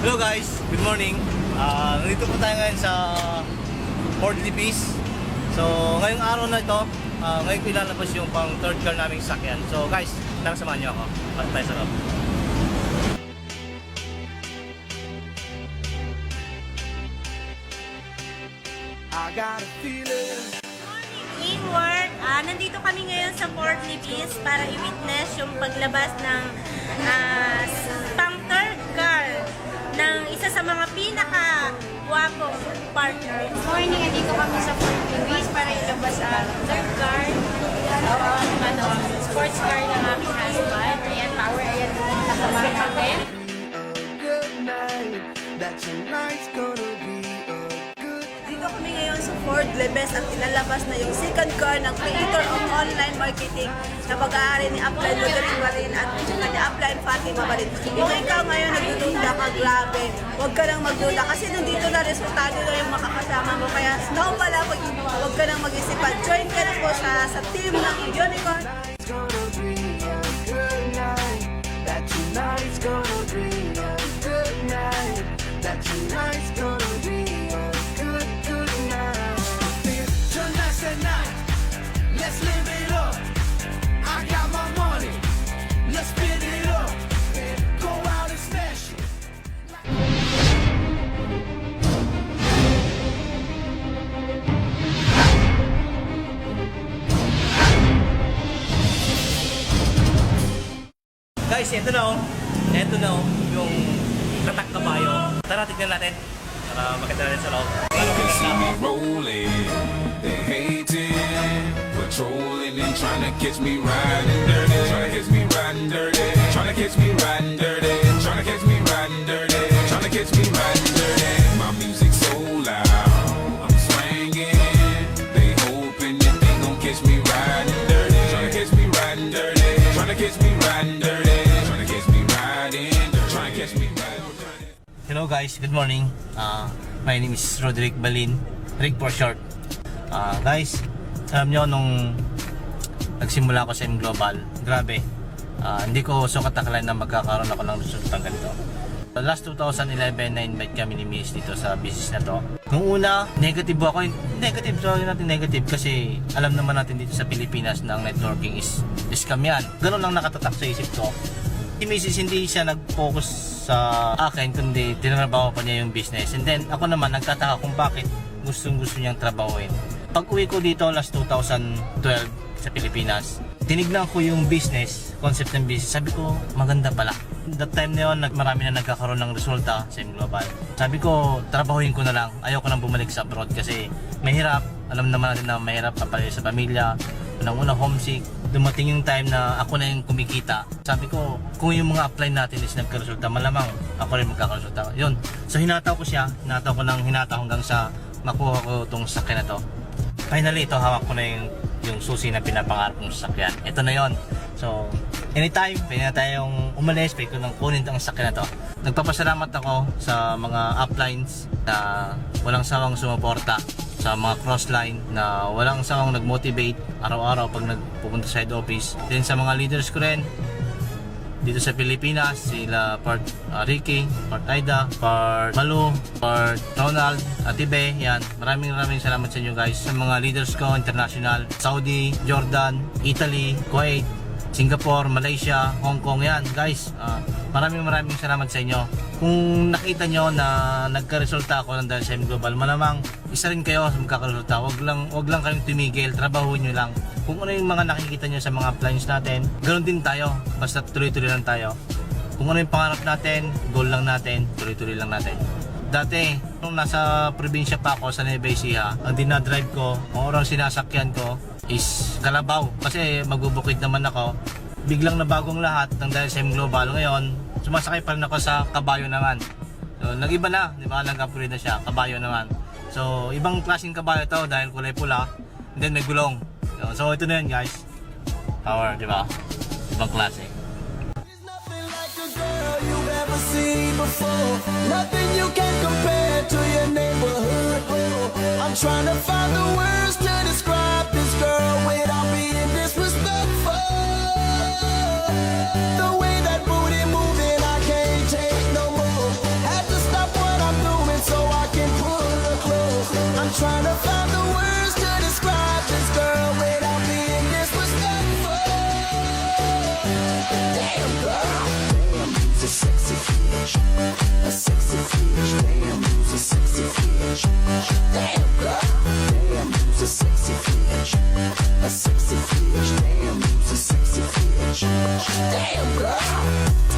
Hello guys, good morning. Nandito po tayo ngayon sa Port Libis. So ngayong araw na ito, ngayon ko ilalabas yung pang third car naming sakyan. So guys, tara samahan niyo ako. Pasok tayo sa loob. I got a feeling. Teamwork. Nandito kami ngayon sa Port Libis para i-witness yung paglabas ng pang third car ng isa sa mga pinaka-guwapong partner. Morning, andito kami sa Port Louis para ilabas ang third car, sports car ng aming husband. Ayan, power, ayan, nakasama kami. Good night. That tonight's gonna be a good. Dito kami ngayon sa Ford Libes at ilalabas na yung second car ng creator of online marketing na pag-aari ni Upline Roderick Marin at ni Upline Fatima Marin. Kung ikaw ngayon nagdududa ka, grabe, huwag ka nang magduda kasi nandito na resultado na yung makakasama mo. Kaya snow pala, huwag ka nang mag-isipan. Join ka na po sa team ng Unicorn. It's gonna be a good night. That tonight's gonna be a good night. That tonight's gonna be a good night. Tonight's the night. Let's live it up. I got my money. Let's spin it up. Go out and smash it. Guys, ito na oh. Ito na oh, yung tatak kabayo. Tara, tignan natin. Para makita natin sa loob. They see me rolling, they hating, patrolling and trying to catch me riding dirty, trying to catch me riding dirty, trying to catch me riding dirty, trying to catch me riding dirty, trying to catch me riding dirty. My music so loud, I'm swinging, they hoping that they gon' catch me riding dirty, trying to catch me riding dirty, trying to catch me riding dirty, trying to catch me riding dirty, trying to catch me riding dirty. Hello guys, good morning. My name is Roderick Balin, Rick for short. Guys, alam nyo nung nagsimula ako sa M Global, grabe, hindi ko sukat akalain na magkakaroon ako ng resultang ganito. Last 2011, na-invite kami ni Miss dito sa business na to. Nung una, negative ako. Negative, sorry natin negative kasi alam naman natin dito sa Pilipinas na ang networking is scam yan. Ganun lang nakatatak sa isip ko. Si Mrs. hindi siya nag-focus sa akin kundi tinrabaho pa niya yung business. And then ako naman nagtataka kung bakit gustong-gusto niyang trabahuin. Pag uwi ko dito last 2012 sa Pilipinas, tinignan ko yung business, concept ng business. Sabi ko, maganda pala. That time na yun, marami na nagkakaroon ng resulta sa M Global. Sabi ko, trabahuin ko na lang. Ayoko nang bumalik sa abroad kasi mahirap. Alam naman natin na mahirap kapalaya sa pamilya. Unang-una homesick. Dumating yung time na ako na yung kumikita. Sabi ko, kung yung mga apply natin is nagkaresulta, malamang ako rin magkakaresulta. Yun. So hinataw ko siya. Hinataw ko ng hinataw hanggang sa makuha ko itong sasakyan na to. Finally, ito hawak ko na yung susi na pinapangarap kong sasakyan. Ito na yon. So, anytime, pwede na tayong umalis, pwede ko nang kunin ang sasakyan na to. Nagpapasalamat ako sa mga uplines na walang sawang sumuporta, sa mga crossline na walang sawang nag-motivate araw-araw pag nagpupunta sa head office. Then sa mga leaders ko rin dito sa Pilipinas, sila Part Ricky, Part Aida, Part Malu, Part Ronald, Atibe, yan. Maraming salamat sa inyo guys. Sa mga leaders ko, international, Saudi, Jordan, Italy, Kuwait, Singapore, Malaysia, Hong Kong, yan guys. Maraming salamat sa inyo. Kung nakita nyo na nagka-resulta ako ng dahil sa M Global, malamang isa rin kayo sa magkakaresulta. Wag lang kayong tumigil, trabahuin nyo lang. Kung ano yung mga nakikita nyo sa mga plans natin, ganoon din tayo. Basta tuloy-tuloy lang tayo. Kung ano yung pangarap natin, goal lang natin, tuloy-tuloy lang natin. Dati, nung nasa probinsya pa ako sa Nueva Ecija, ang dinadrive ko, ang orang sinasakyan ko is Kalabaw. Kasi magbubukid naman ako. Biglang nabagong lahat ng dahil sa M Global. Ngayon, sumasakay pa rin ako sa kabayo naman. So, nag-iba na, di ba? Nag-upgrade na siya, kabayo naman. So, ibang klaseng kabayo to dahil kulay pula. And then may gulong. So, ito na yun guys. Power, di ba? Ibang klase. There's nothing like a girl you've ever seen before. Nothing you can compare to your neighborhood. I'm trying to find the words to describe this girl without being disrespectful. The way that booty moving, I can't take no more. Had to Damn girl.